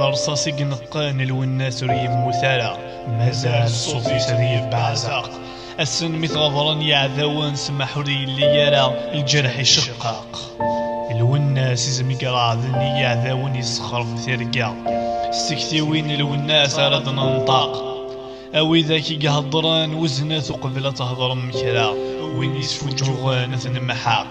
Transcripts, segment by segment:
رصاصي قنقان الوناس ريم مثالة مازال صوتي سريف بعزق السن متغفرن يعذاون سمحوا لي اللي يرى الجرح يشقق الوناس يزمي قراضني يعذاون يسخر في ثرقا استكتيوين الوناس راد ننطاق اوي ذاك يهضران وزنات قبل تهضر مكرا وين يسفو جوغان ثنمحاق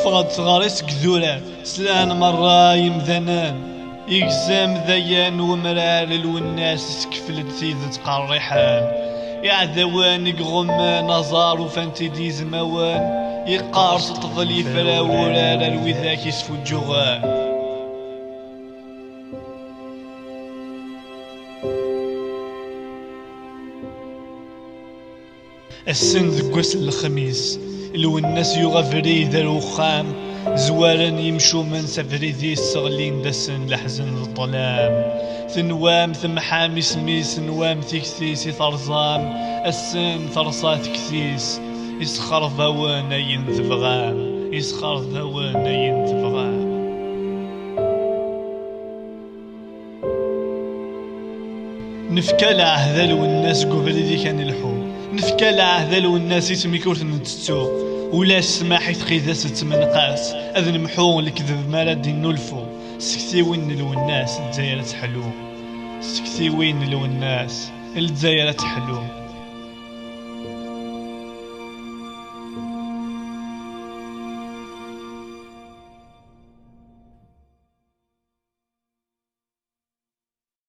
فغد تغاريس كذوران سلان مرة يمذنان يقزام ذيان ومرار الوناس سكفلت ثيذة قريحان يعذوان يقغمان نظار وفانتي دي زموان يقارص تظلي فراورا الوذاك يسفو الجغان السن ذقوس الخميس الوناس يغفري ذا الوخام زوارا يمشو من سفري ذي السغلين دسن لحزن الظلام ثنوام ثم حامي سميس نوام ثكثيس ثرزام السن ثرصات كثيس يسخر ذوانا ينذبغام يسخر ذوانا ينذبغام نفكى العهذل والناس قبل ذي كان الحوم نفكى العهذل والناس يسمي كورت نتستو ولا السماح يتقيد ستمنقاس اذن محون الكذب ما راد نلفو سكتي وين الوناس الجزائر تحلو سكتي وين الوناس الجزائر تحلو